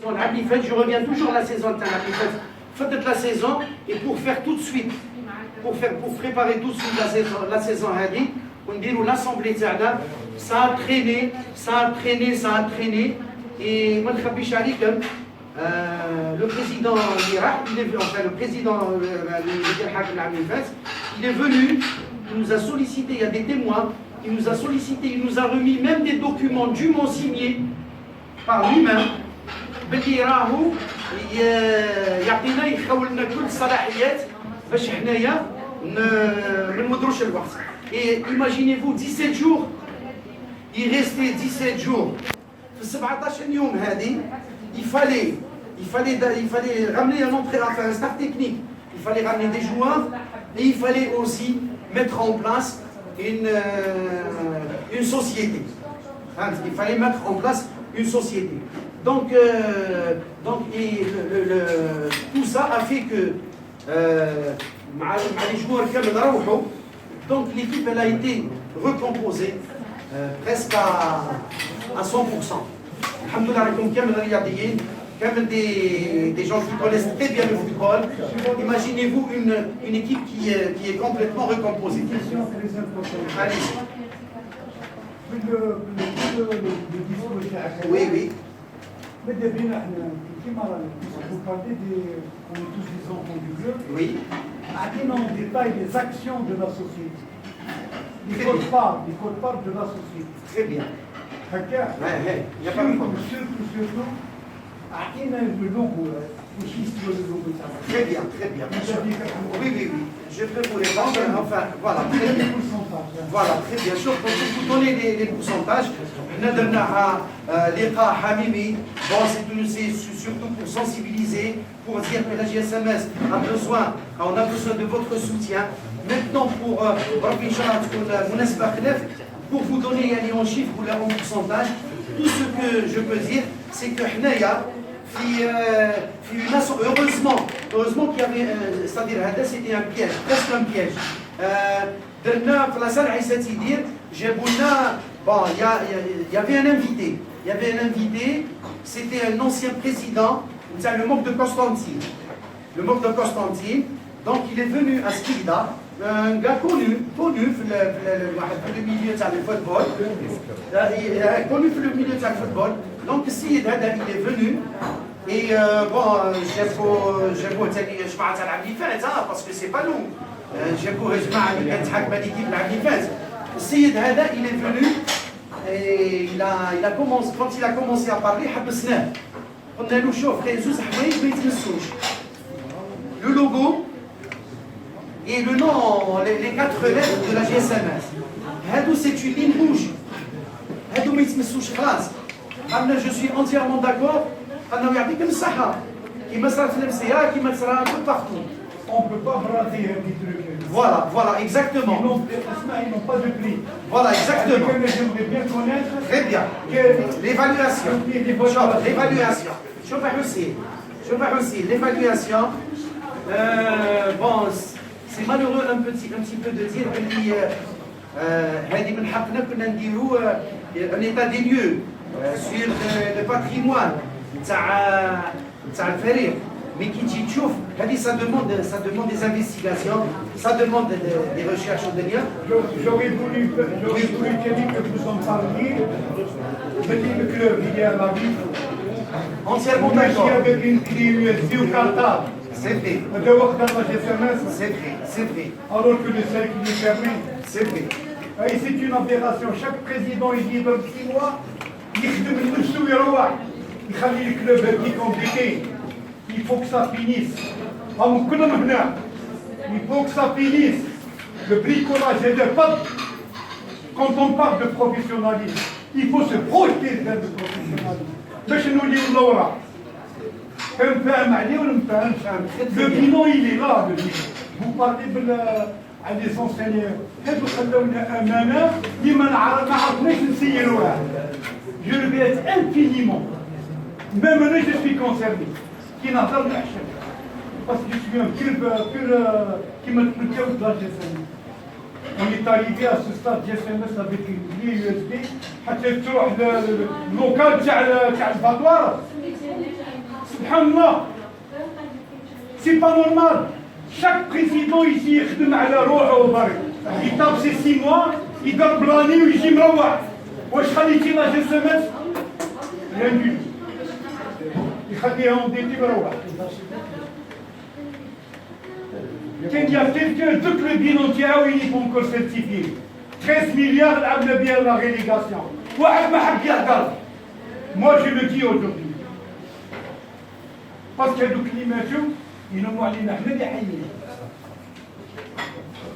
Je reviens toujours à la saison de faites la saison et pour faire tout de suite, pour préparer tout de suite la saison Hadi, on dit l'assemblée Tana, ça a traîné et moi le président le président il est venu, il nous a sollicité, il y a des témoins, il nous a sollicité, il nous a remis même des documents dûment signés par lui-même. باللي راهو يعطينا يخولنا كل الصلاحيات باش حنايا ما نمدروش الوقت. Et imaginez-vous 17 jours, il restait 17 jours. في 17 يوم هذه il fallait ramener un entraîneur, enfin un staff technique, il fallait ramener des joueurs et il fallait aussi mettre en place une société. Il fallait mettre en place une société. Donc tout ça a fait que les joueurs donc l'équipe elle a été recomposée presque à 100%. Des gens qui connaissent très bien le football. Imaginez-vous une équipe qui est complètement recomposée. Allez. Oui. Mais vous parlez on est tous des enfants du club. Oui. Maintenant, en détail les actions de la société. Les codes-parts de la société. Très bien. Il n'y a pas de problème. Le logo, très bien. Oui. Je peux vous répondre. Enfin, voilà. Voilà, très bien. Sûr, pour vous donner les pourcentages, c'est surtout pour sensibiliser, pour dire que la GSMS on a besoin de votre soutien. Maintenant, pour vous donner en chiffres ou en pourcentage, tout ce que je peux dire, c'est que heureusement qu'il y avait, c'est-à-dire c'était un piège, presque un piège. Dans la salle il y avait un invité, c'était un ancien président, le MOC de Constantine. Donc il est venu à Skida, un gars connu dans le milieu du football. Donc ici il est venu et je parle parce que c'est pas nous. السيد هذا il est venu et il a commencé, quand il a commencé à parler حبسناه قلنا له شوف كاين زوج حوايج ما يتمسوش le logo et le nom, les 4 lettres de la GSMS هادو c'est une ligne rouge هادو ما يتمسوش خلاص قلنا je suis entièrement d'accord قلنا يعطيكم الصحة كيما صرا في النفسية كيما صرا tout partout. On ne peut pas brader un petit truc. Voilà, exactement. Ils n'ont pas de prix. Voilà, exactement. J'aimerais bien connaître. Très bien. L'évaluation. Je vais aussi. L'évaluation. Bon, c'est malheureux un petit peu de dire un état des lieux sur le patrimoine. Mais qui dit ça demande des investigations, ça demande des recherches en lien. J'aurais voulu que vous en parliez. Je dis le club, il est à la ville. Entièrement d'accord. Avec une clé USB ou cartable. C'est vrai. C'est vrai. Alors que le cercle est fermé. C'est vrai. Et c'est une opération. Chaque président, il dit dans 6 mois, il خلي le club qui compliqué. Il faut que ça finisse. Il faut que ça finisse. Le bricolage est de pas. Quand on parle de professionnalisme, il faut se projeter dans le professionnalisme. Le bilan, il est là. Vous parlez des enseignants. Je le vais infiniment. Même moi, je suis concerné. Qui n'a pas de parce que je suis un qui m'a coûté au de la GSM. On est arrivé à ce stade GSMS avec une clé USB. حتى تروح للوكال تاع الفاتوره subhanallah. C'est pas normal. Chaque président ici يخدم على روحه وبرك. Il tape ses 6 mois, il donne blani ويجي مروح. واش خليتي لا جي سيمين؟ rien du tout. يخليها انديتي مروح. كان يا quelqu'un دوك لو بيلون تاعو il est encore certifié. 13 milliards لعبنا بها لا ريليغاسيون. واحد ما حب يهدر. Moi je le dis aujourd'hui. Parce que هذوك اللي ماتوا ينوموا علينا حنا اللي حيين.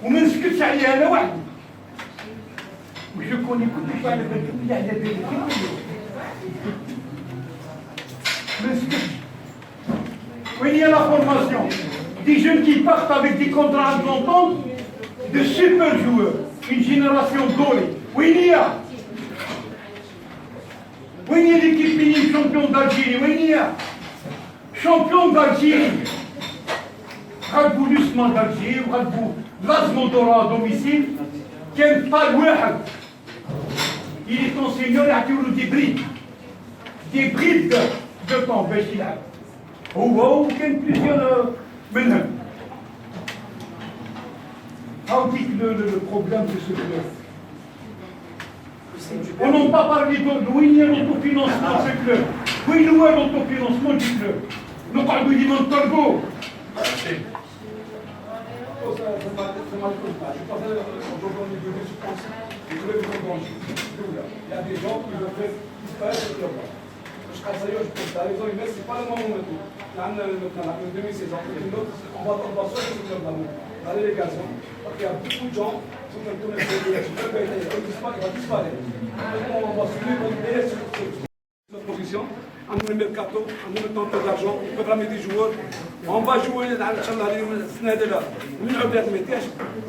وما نسكتش عليها انا وحدي. وجو كوني كلش على بالكم اللي على بالي ما نسكتش. وين هي لا فورماسيون؟ Des jeunes qui partent avec des contrats à 30 ans, de super joueurs, une génération dorée. Oui, il y a. Oui, il y a l'équipe mini champion d'Algérie. Oui, il y a. Champion d'Algérie. غلبوا l'Usman d'Algérie, غلبوا l'Azmodora à domicile. كان طال واحد. Il est enseignant, يعطيو له des brides de temps باش يلعب. هو وكان plusieurs منهم. How dit le problème de ce club? On n'a pas parlé de où il y a l'autofinancement de ce club. Où il y a l'autofinancement du club. Nous parlons du Montorgo. Il y a des gens qui veulent faire disparaître ce club. Je pense que c'est pas le moment maintenant. En 2016, on va sortir ce club la délégation. Parce qu'il y a beaucoup de gens qui sont comme il va disparaître. On va suivre notre position. En nous mercato, en nous mettant un peu d'argent, on peut ramener des joueurs. On va jouer dans le Inch'Allah,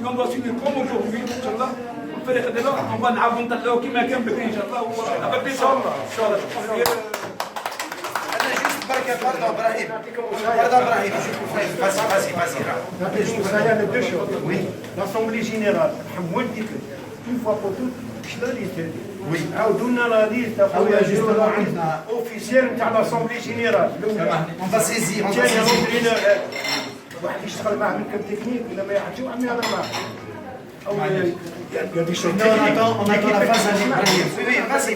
on doit suivre comme aujourd'hui, Inch'Allah. On va نعاودو كيما كان بكري ان شاء الله avec des gens. Pardon, Brahim. Pardon, Brahim. Vas-y. Deux choses. Oui. L'Assemblée générale, une fois pour toutes, oui. عاودونا لا ليست اوفيسيال نتاع l'Assemblée générale. On va saisir. ثاني l'entraîneur واحد يشتغل معاه من كم تكنيك ولا ما يحكي واحد ما يهضر معاه. أو il y a des choses techniques. On attend la phase Brahim. Oui, oui, vas-y.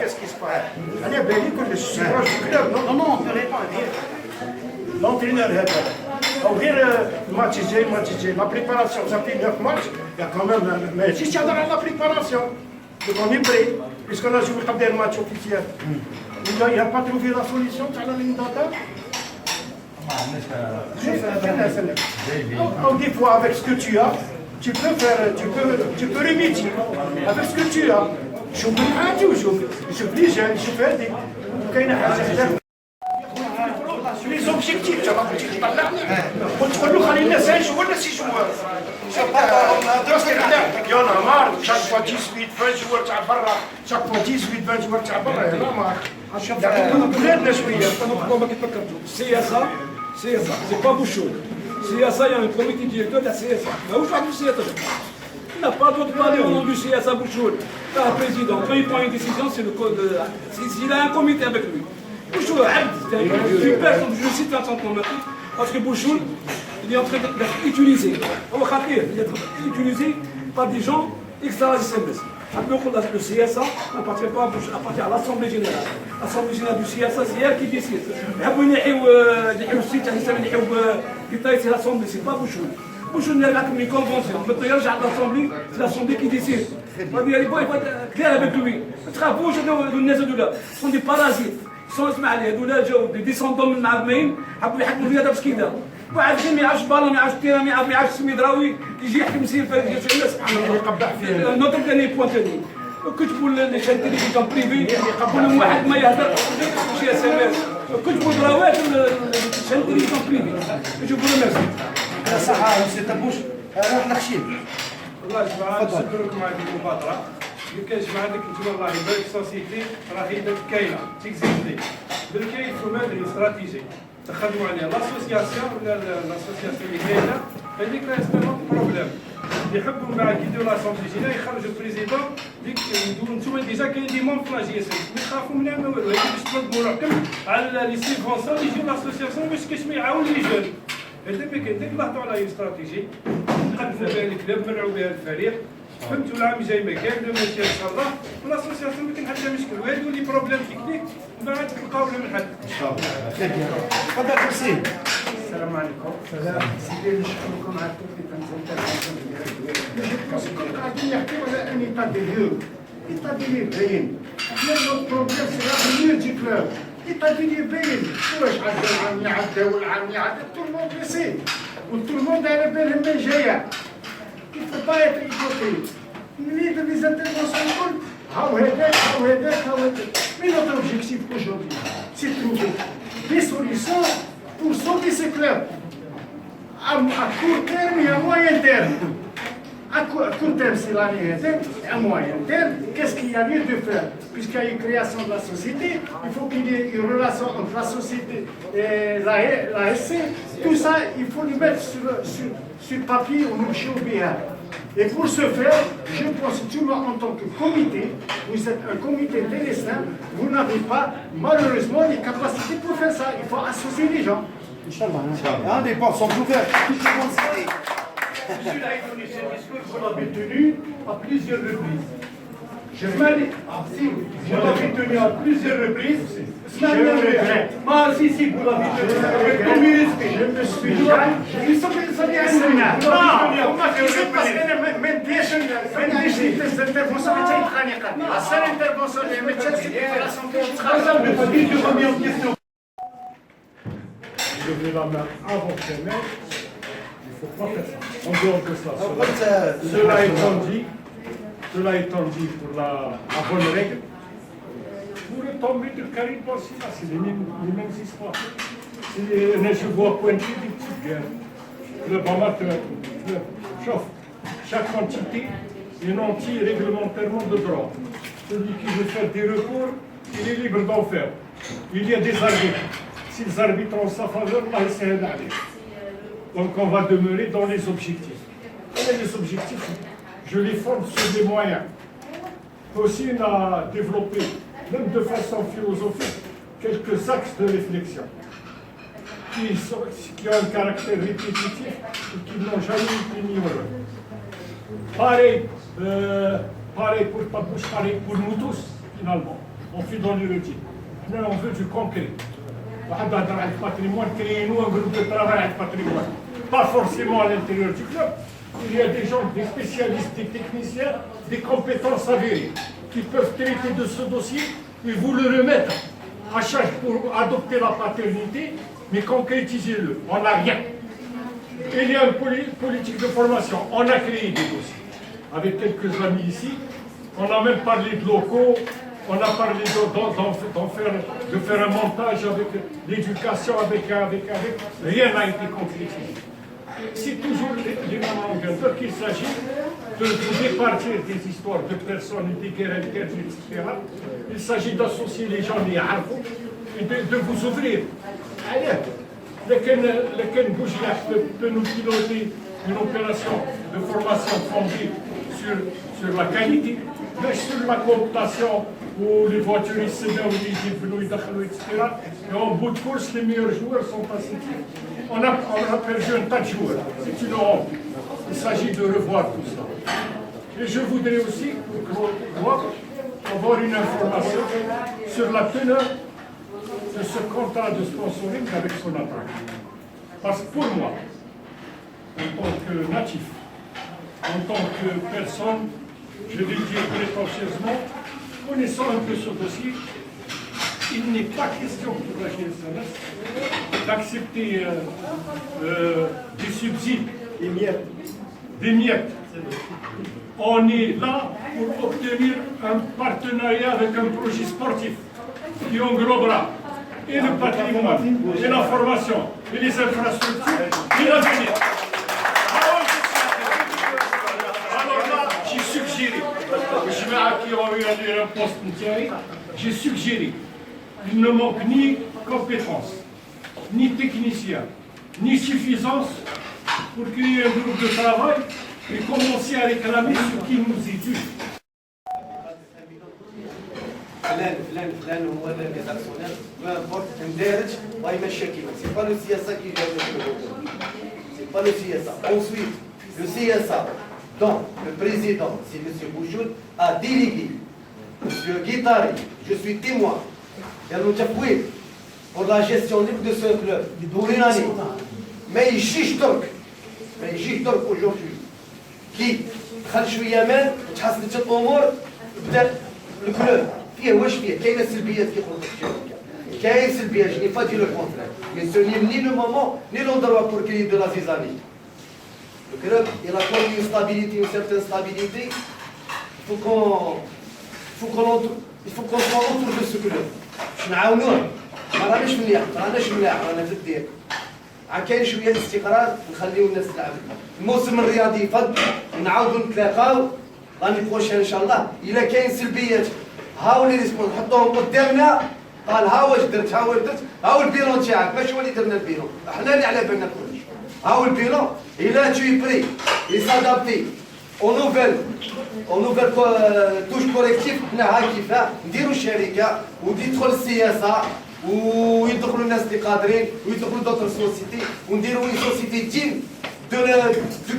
Qu'est-ce qui se passe? أنا بالي كل شيء proche du club. Non, on peut répondre. L'entraîneur هذا أو غير الماتش الجاي la préparation ça fait 9 matchs. Il y a quand même ما يجيش يهضر على la préparation. Donc on est prêt, puisqu'on a joué un match officiel. Il n'a pas trouvé la solution, tu as la ligne d'attaque. Des fois, avec ce que tu as, tu peux faire, tu peux remédier. Avec ce que tu as. Je suis jeune, je fais des. Les objectifs, tu vas dire, وتقول له خلينا 5 ولا 6 joueurs. Il y en a marre, chaque fois 18, 20 joueurs تاع برا، chaque fois 18, 20 joueurs تاع برا، يا مار. بلادنا شوية. السياسة c'est pas Bouchoul. السياسة il y a un comité directeur de la CSA. ماهوش واحد السياسة. Il n'a pas le droit de parler au nom du CSA Bouchoul. T'as un président, quand il prend une décision, c'est le code. S'il a un comité avec lui. Bouchoul, super, je cite Vincent Comati, parce que Bouchoul, il est en train d'être utilisé. Il est utilisé par des gens extra-SMS. Le CSA n'appartient pas à l'Assemblée générale. L'Assemblée générale du CSA, c'est elle qui décide. C'est l'Assemblée, c'est pas Bouchoul. Bouchoul n'a pas une convention. Maintenant, il y a l'Assemblée, c'est l'Assemblée qui décide. Il faut être clair avec lui. Ce sont des parasites. sont اسمع عليه هذولا جاو دي ديسوندو من معمين حبوا يحكموا فيها دابا كذا واحد ما يعرفش بالون ما يعرفش تيرا ما يعرفش سميدراوي يجي يحكم سير في سبحان الله يقبح فيه نوتر ثاني بوان ثاني كتبوا لي شان تيليفزيون بريفي كل واحد ما يهضر شي اس ام اس كتبوا دراوات شان تيليفزيون بريفي يشوفوا له ميرسي صح سي تبوش روح نخشيب والله جماعه نشكر لكم على هذه المبادره اللي كنجمع عندك نتوما الله يبارك سوسيتي راهي كاينه تيكزيستي بالكاين مدري استراتيجي تخدموا عليها لاسوسياسيون ولا لاسوسياسيون اللي كاينه هذيك راه سي بروبليم اللي يحبوا من بعد يديروا لاسامبلي جينيرال يخرجوا البريزيدون ديك نتوما ديجا كاين دي مون في لاجي اس ما يخافوا منها ما والو، هذه باش تنظموا روحكم على لي سيبفونسيون اللي يجيو لاسوسياسيون باش كاش ما يعاون لي جون. هذا ما كاين، ديك لاحظوا على استراتيجي نقدموا بها الكلاب نمنعوا بها الفريق. فهمتوا العام الجاي ما كان لو ماشي ان شاء الله والاسوسياسيون ما كاين حتى مشكل، وهادو لي بروبليم تكنيك من بعد تلقاو لهم الحل. ان شاء الله. تفضل حسين. السلام عليكم. السلام. سيدي نشكركم على التوفيق نتاعكم. كنت قاعدين نحكيو على ان ايتا دي ليو. ايتا دي ليو باين. حنا البروبليم سي لافونير دي كلوب. ايتا دي ليو باين. واش عدى العام يعدى والعام يعدى تو الموند بيسي. وتو الموند على بالهم من جايه. Il ne faut pas être hypocrite. Les interventions الكل هاو هذاك هاو هذاك هاو هذاك. Mais notre objectif aujourd'hui, c'est de trouver des solutions pour sauver ce club. À court terme et à moyen terme. À court terme, c'est l'année et à moyen terme, qu'est-ce qu'il y a lieu de faire? Puisqu'il y a une création de la société, il faut qu'il y ait une relation entre la société et la SC. Tout ça, il faut le mettre sur papier au marché bien. Et pour ce faire, je pense que tout le monde en tant que comité, vous êtes un comité intéressant, vous n'avez pas malheureusement les capacités pour faire ça. Il faut associer les gens. Inch'Allah. Les portes sont ouvertes. Tout le monde sait. Monsieur a donné ce discours, vous l'avez tenu à plusieurs reprises. Je l'avais tenu à plusieurs reprises. Je regrette. Si, vous l'avez tenu avec tout le respect. Je me suis jamais. La seule intervention des médecins, c'était la santé du travail. Je vais la main avant de mettre. Il ne faut pas faire ça. En dehors de cela. Cela étant dit pour la bonne règle, pour le tomber de Karim Benzema, c'est les mêmes histoires. Je vois pointer des petites guerres. Club amateur, club chauffe. Chaque entité est nantie réglementairement de droit. Celui qui veut faire des recours, il est libre d'en faire. Il y a des arbitres. Si les arbitres ont sa faveur, Allah essaie d'aller. Donc on va demeurer dans les objectifs. Et les objectifs, je les fonde sur des moyens. Aussi, on a développé, même de façon philosophique, quelques axes de réflexion qui ont un caractère répétitif et qui n'ont jamais été mis en œuvre. Pareil pour ta bouche, pareil pour nous tous, finalement. On fait dans l'érudit. Là, on veut du concret. Créez-nous un groupe de travail avec patrimoine. Pas forcément à l'intérieur du club. Il y a des gens, des spécialistes, des techniciens, des compétences avérées qui peuvent traiter de ce dossier et vous le remettre à charge pour adopter la paternité, mais concrétisez-le. On n'a rien. Il y a une politique de formation. On a créé des dossiers avec quelques amis ici. On a même parlé de locaux. On a parlé de faire un montage avec l'éducation, avec. Rien n'a été concrétisé. C'est toujours les mêmes longueurs qu'il s'agit de vous départir des histoires de personnes et des guerres internes, etc. Il s'agit d'associer les gens et de vous ouvrir. Lequel Boujia peut nous piloter une opération de formation fondée sur la qualité, mais sur la cooptation où les voituristes se mettent, etc. Et en bout de course, les meilleurs joueurs sont passés. On a perdu un tas de joueurs. C'est une honte. Il s'agit de revoir tout ça. Et je voudrais aussi avoir une information sur la teneur de ce contrat de sponsoring avec son attaque. Parce que pour moi, en tant que natif, en tant que personne, je vais dire prétentieusement, connaissant un peu ce dossier, il n'est pas question pour la GSMS d'accepter des subsides, des miettes. On est là pour obtenir un partenariat avec un projet sportif qui englobera et le patrimoine, et la formation, et les infrastructures, et l'avenir. Alors là, j'ai suggéré, j'ai suggéré, il ne manque ni compétences, ni techniciens, ni suffisance pour créer un groupe de travail et commencer à réclamer ce qui nous est dû. فلان هو les actionnaires, peu importe, مدارج ويمشي كيما سي با لو سياسة كي جاب سي با لو سياسة. Ensuite, le CSA, donc le président, c'est M. Bouchoud, a délégué M. Guittari, je suis témoin, pour la gestion libre de ce club pour une année. Mais il juge donc aujourd'hui qui خل شويه من تحسنت الامور بدا الكلوب فيه واش فيه كاينه سلبيات كي قلت لك كاين سلبيات je n'ai pas dit le contraire mais ce n'est ni le moment ni l'endroit pour qu'il y ait de la zizanie. Le club il a connu une stabilité, une certaine stabilité. Il faut qu'on soit autour de ce club باش نعاونوه. ما راناش مليح رانا في الدير كاين شويه استقرار نخليو الناس تلعب. الموسم الرياضي يفضل نعاودوا نتلاقاو راني بروشين ان شاء الله. الا كاين سلبيات هاو لي ريسبونس نحطوهم قدامنا قال ها واش درت ها واش درت هاو البيرون تاعك ماشي هو اللي درنا البيرون احنا اللي على بالنا كلش. هاو البيرون الا توي بري يسادابتي او نوفيل توش كوليكتيف حنا ها كيفاه نديروا الشركه وتدخل السياسه ويدخلوا الناس اللي قادرين ويدخلوا دوطر سوسيتي ونديروا اون سوسيتي دين دو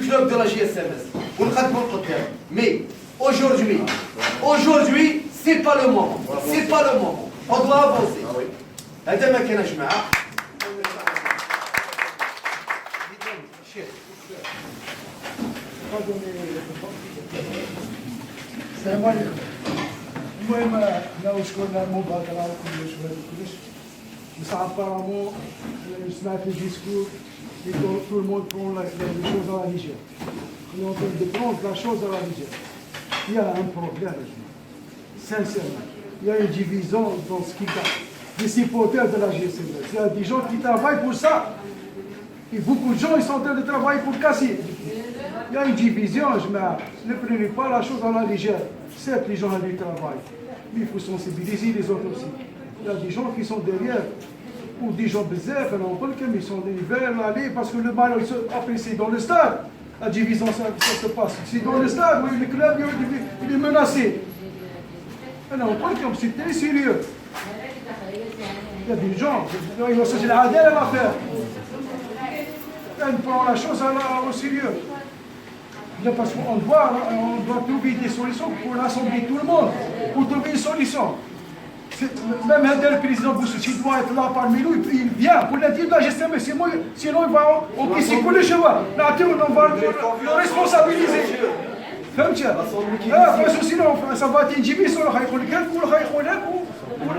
كلوب دو لا جي اس ام اس ونقدموا القدام. مي aujourd'hui c'est pas le moment. On doit avancer. هذا ما كان يا جماعه. السلام عليكم. المهم حنا وشكرنا المبادرة وكلش وهذا كلش بصح ابارامون سمعت لي ديسكور tout le monde prend les choses à la légère. On est en train de prendre la chose à la légère. Il y a un problème, sincèrement. Il y a une division dans ce qui est des supporters de la GSMS. Il y a des gens qui travaillent pour ça. Et beaucoup de gens ils sont en train de travailler pour casser. Il y a une division, ne prenez pas la chose à la légère. Certes, les gens ont du travail, mais il faut sensibiliser les autres aussi. Il y a des gens qui sont derrière, ou des gens bizarres, ils sont vers l'aller, parce que le mal, après c'est dans le stade. La division, ça se passe. C'est dans le stade, oui, le club il est menacé. Alors, on parle comme c'est très sérieux. Il y a des gens, ils vont se dire, à l'affaire. On prend la chose au sérieux. Parce qu'on doit trouver des solutions pour rassembler tout le monde, pour trouver une solution. Même le président Boussouchi doit être là parmi nous, il vient pour le dire de la gestion, mais sinon il va encaisser tous les chevaux. Là, on va le responsabiliser. Parce que sinon, ça va être une division,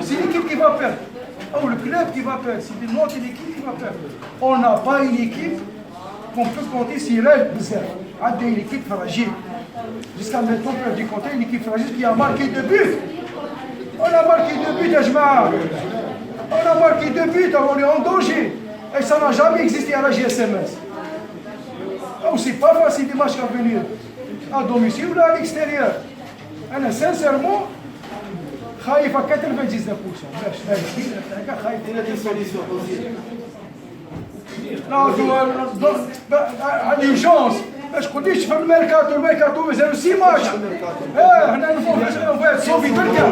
c'est l'équipe qui va perdre. Ou le club qui va perdre, c'est notre équipe qui va perdre. On n'a pas une équipe qu'on peut compter sur elle, une équipe fragile. Jusqu'à maintenant, on peut compter une équipe fragile qui a marqué 2 buts. On a marqué 2 buts, Ajma. On a marqué 2 buts, on est en danger. Et ça n'a jamais existé à la GSMS. Donc c'est pas facile les matchs à venir. À domicile ou à l'extérieur. Sincèrement, خايف à 99%. Il y a des solutions aussi. l'urgence. Je connais, je fais le mercato, mais c'est le 6 matchs. On va être sauvé quelqu'un.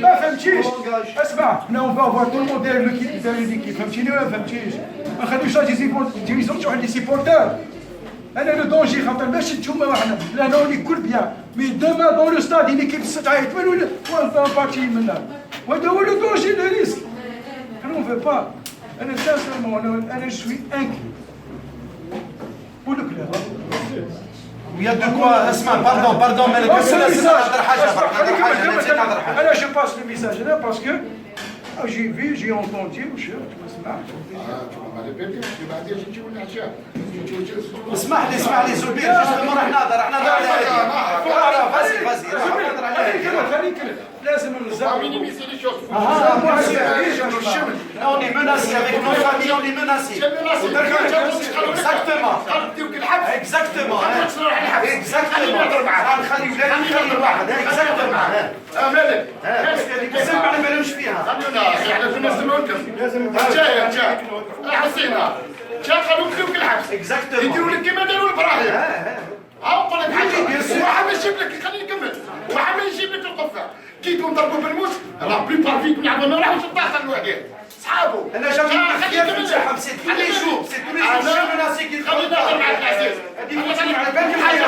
Là, فهمتيش. اسمع, on va avoir tout le monde derrière l'équipe. فهمتيني ولا فهمتيش؟ ما نخليوش ديفيزيون تروح لي سيبورتر. انا لو دونجي خاطر باش نتوما وحنا لا نولي كل بيان مي دوما دون لو ستاد اللي كيف تعيط ولا بارتي منها وهذا هو لو دونجي لو ريسك. انا ما با انا sincèrement انا شوي انكي pour le club. Il y a de quoi, Asma, pardon, mais le Alors je passe le message là parce que j'ai vu, j'ai entendu, je اسمح لي زبير جوستومون راح نهضر خليك لازم نزعم. On est menacé avec nos familles, on est menacé. Exactement. غنخلي ولادي يخلي الواحد. مالك سمع ما نمش فيها. خلينا احنا في نفس الموقف. جاي حسينا شغلوا كلهم في الحبس Exactement. يديروا لك كيما داروا الابراهيم. ها نقول لك حاجه واحد ما يجيب لك خليني نكمل واحد ما يجيب لك القفه كي يكون ضربوا بالموس لا بليبار فيكم يلعبوا ما راحوش الطاقه الوحدين صحابه انا جاي نحكي في الجحم سي tous les jours c'est tous les jours je menace qui خليني نهضر معك العزيز هذه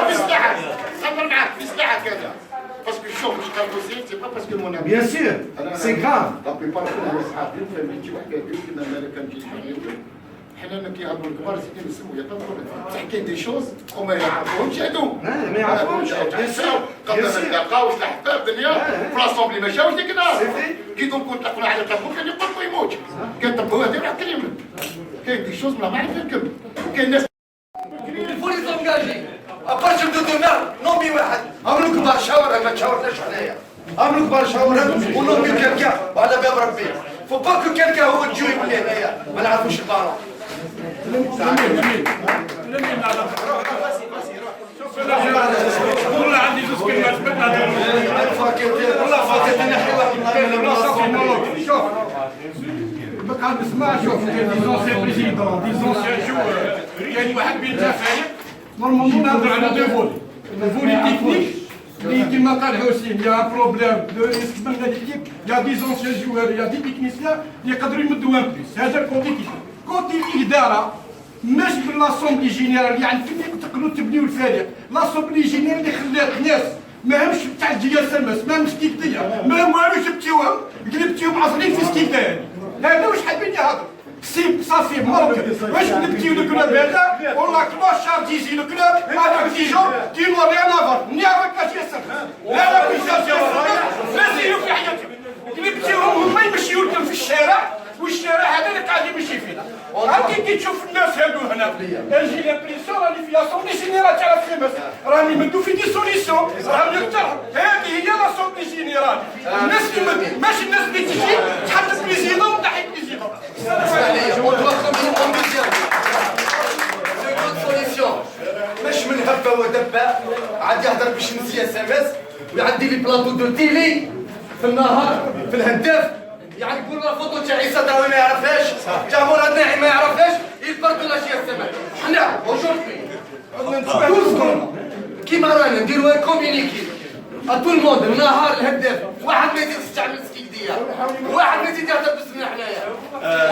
في سلاحك نهضر معك في سلاحك هذا باسكو شوف مش قالوا زين سي با باسكو مون امي bien sûr c'est grave لا بليبار كنا صحابين فهمتي شي واحد يقول كنا مالك كنجي حنا كيهضروا الكبار زيد نسمو يا طول تحكي دي شوز وما يعرفوهمش هادو ما يعرفوش bien sûr قبل ما نلقاوش الاحباب دنيا في لاسومبلي ما جاوش ديك النهار كي كنكون تقول على طبو كان يقول لكم يموت كان طبو هذا راح كلمه كاين دي شوز ما نعرف نكمل وكاين ناس الفولي زونجاجي ابارتير دو دومير نومي واحد عمرو كبار شاور ما تشاورناش حنايا عمرو كبار شاور ونومي كالكا وعلى باب ربي فو با كو كالكا هو تجي يولي هنايا ما نعرفوش البارون والله عندي زوج كلمات والله فاتت انا شوف بقى نسمع شوف كاين دي زونسيان بريزيدون دي زونسيان جوور كاين واحد بين الجزائر نورمالمون نهضروا على دو فولي الفولي تكنيك اللي كما قال حسين يا بروبليم دو ريسك من ليكيب يا دي زونسيان جوور يا دي تكنيسيان اللي يقدروا يمدوا ان بليس هذا الكوتي كيف كوتي الاداره مش من لاسومبلي جينيرال يعني كيف تقدروا تبنيو الفريق لاسومبلي جينيرال اللي خلات ناس ما همش بتاع الجيال سمس ما همش كيكتيا ما والو جبتيوهم قلبتيهم عصرين في ستيكان هذا واش حابين يهضروا سي صافي ممكن واش نبتيو لو كلوب هذا والله كلوش شارج يجي لو كلوب هذاك ديجون كي نوري انا فار نيافك كاجي سمس لا لا كيجي لازم في حياتهم قلبتيهم هما يمشيو لكم في الشارع والشارع هذا اللي قاعد يمشي فينا هاكي كي تشوف الناس هادو هنا اجي لابريسيون راني في لاسومبلي جينيرال تاع الخمس راني مدو في دي سوليسيون راني يقترحوا هذه هي لاسومبلي جينيرال الناس اللي ماشي الناس اللي تجي تحط بريزيدون وتحيد بريزيدون مش من هبه ودبه عاد يهضر بالشمسيه سمس ويعدي لي بلاطو دو تيلي في النهار في الهداف يعني يقول لا فوتو تاع عيسى داوي ما يعرفهاش تاع مراد ناعي ما يعرفهاش يفرقوا الاشياء السماء حنا اوجوردي كيما رانا نديروا ان كومينيكي ا طول الموند النهار الهداف واحد ما يزيد يستعمل سكيكديه واحد ما يزيد يهضر باسمنا حنايا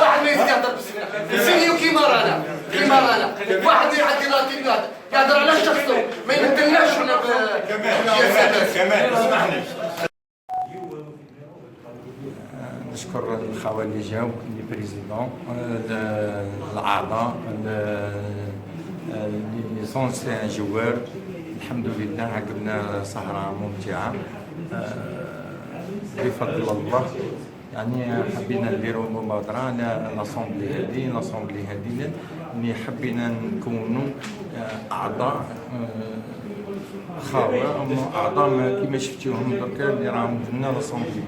واحد ما يزيد يهضر باسمنا نسيو كيما رانا واحد يعدي لاتين يهضر على شخصه ما يمثلناش هنا كمان اسمحني نشكر الخوال اللي جاو لي بريزيدون الاعضاء لي زونسيان جوار الحمد لله عقبنا سهره ممتعه بفضل الله يعني حبينا نديروا مبادره على لاسومبلي هذه اللي حبينا نكونوا اعضاء خاوه اعضاء كيما شفتوهم دركا اللي راهم درنا لاسومبلي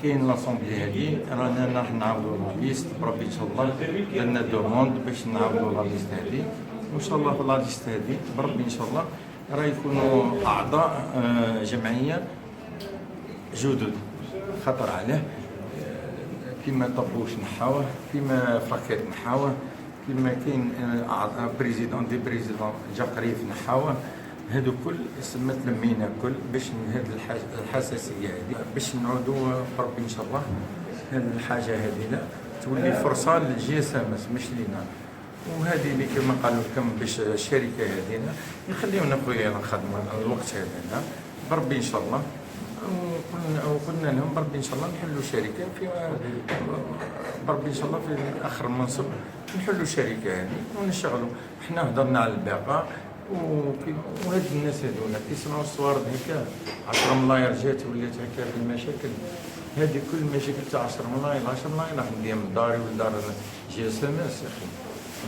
كاين لاسومبلي هادي رانا راح نعاودوا لا ليست بربي ان شاء الله درنا دوموند باش نعاودوا لا ليست هادي وان شاء الله في لا ليست هادي بربي ان شاء الله راه يكونوا اعضاء جمعيه جدد خطر عليه كيما طبوش نحاوه كيما فراكيت نحاوه كيما كاين بريزيدون دي بريزيدون جا قريب نحاوه هادو كل سمات لمينا كل باش هاد الحساسيه هذه باش نعودوا بربي ان شاء الله هاد الحاجه هذه لا تولي فرصه للجي اس ام اس مش لينا وهذه اللي كما قالوا لكم باش الشركه هذينا يخليونا خويا نخدموا الوقت هذانا بربي ان شاء الله وقلنا لهم بربي ان شاء الله نحلوا شركه في بربي ان شاء الله في اخر المنصب نحلوا شركه هذه ونشتغلوا احنا هضرنا على الباقه وهاد الناس هذولا كيسمعوا الصوارد هكا 10 ملاير جات ولات هكا في المشاكل هذه كل المشاكل تاع 10 ملاير راح نديها من داري ولدار جي اس ام اس يا اخي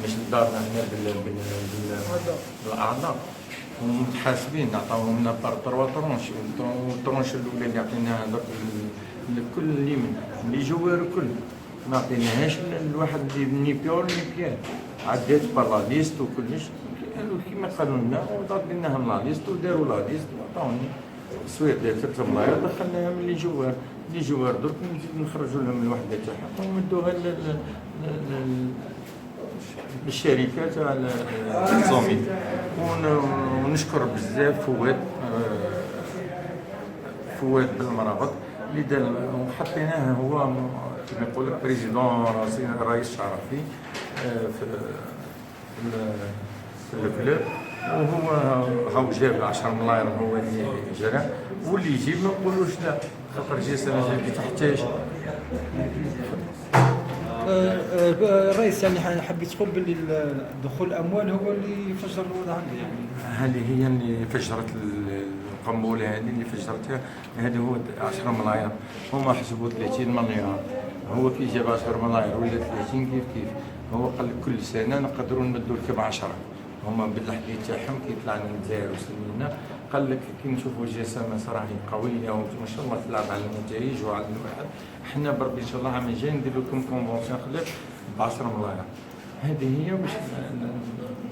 مش لدارنا هنا بالاعضاء ومتحاسبين نعطاوهم لنا بار 3 طرونش والطرونش الاولى اللي عطيناها لكل اللي جوار الكل ما عطيناهاش لواحد اللي بني بيور ني بيان عدات بار لا ليست وكلش قالوا كيما قالوا لنا ودارناهم لا ليست وداروا لا ليست وعطاوني سويت 3 ملاير دخلناهم اللي جوار درك نزيد نخرجوا لهم الوحده تاعهم ونمدوها بالشركات على التنظيم. ونشكر بزاف فؤاد بالمرابط اللي دار وحطيناه هو كما يقول لك بريزيدون رئيس شرفي في الكلوب، وهو هاو جاب 10 ملاير هو اللي جرى، واللي يجيب ما نقولوش لا، خاطر جسم تحتاج. الرئيس يعني حبيت تقول باللي دخول الاموال هو اللي فجر الوضع عندي يعني. هذه هي اللي فجرت القنبله، هذه اللي فجرتها، هذا هو 10 ملاير، هما حسبوا 30 مليار، هو كي جاب 10 ملاير ولا 30 كيف هو قال لك كل سنه نقدروا نمدوا لك ب10. هما بالحديث تاعهم كي طلعنا للجزائر وسلمنا قال لك كي نشوفوا جسامس راهي قويه وما شاء الله تلعب على النتائج وعلى الواحد، حنا بربي ان شاء الله عام الجاي ندير لكم كونفونسيون خلاف ب10 ملاير. هذه هي واش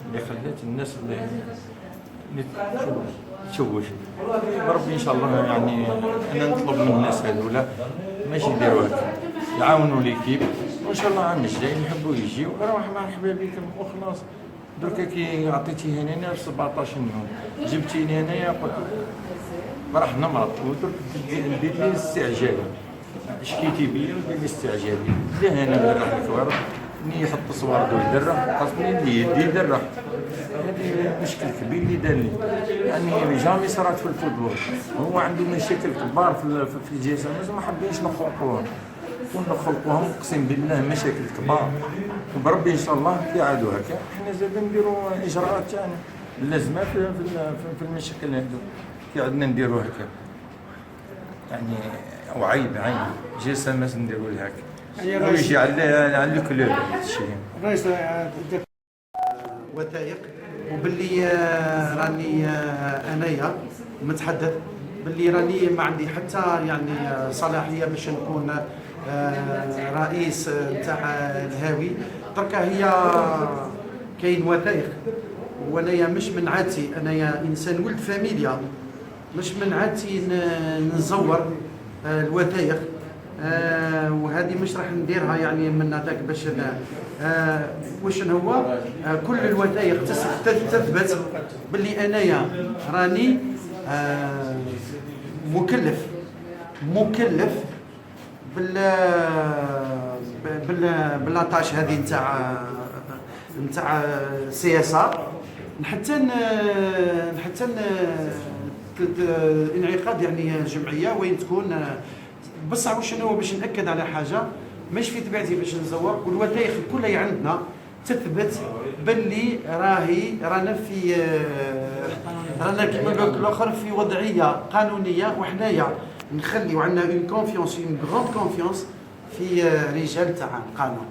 اللي خلات الناس اللي تشوش بربي ان شاء الله. يعني انا نطلب من الناس هذولا ماشي يديروا هكا، يعاونوا ليكيب، وان شاء الله عام الجاي نحبوا يجيو روح مرحبا بكم وخلاص. دركا كي عطيتي هنا 17 يوم جبتيني هنايا قلت راح نمرض، ودرك ديت لي استعجال، شكيتي بيا ودير لي استعجال، لا هنا نروح لك ورد ني يحط صوارد ويدرح، خاصني اللي يدي يدرح. هذه مشكل كبير اللي دار لي، يعني جامي صارت في الفوتبول، هو عنده مشاكل كبار في الجسم، ما حابينش نخلقوهم ونخلقوهم، اقسم بالله مشاكل كبار، وبربي ان شاء الله كي عادوا هكا حنا زاد نديروا اجراءات تاعنا اللازمه في المشاكل هذو، كي عندنا نديروا هكا يعني وعيب جسامس نديروا له هكا ويجي على الكلوب هذا الشيء. الرئيس وثائق وباللي راني انايا متحدث باللي راني ما عندي حتى يعني صلاحيه باش نكون رئيس نتاع الهاوي، دركا هي كاين وثائق، وانايا مش من عادتي، انايا انسان ولد فاميليا، مش من عادتي نزور الوثائق، وهذه مش راح نديرها يعني من هذاك باش واش هو كل الوثائق تثبت باللي انايا راني مكلف باللاطاش هذه نتاع سي اس ار، حتى انعقاد يعني جمعيه وين تكون بصح واش هو باش ناكد على حاجه مش في طبيعتي باش نزور، والوثائق كلها عندنا تثبت باللي رانا كما قلت الاخر في وضعيه قانونيه، وحنايا نخليو عندنا اون كونفيونس، اون غروند كونفيونس في رجال تاع القانون.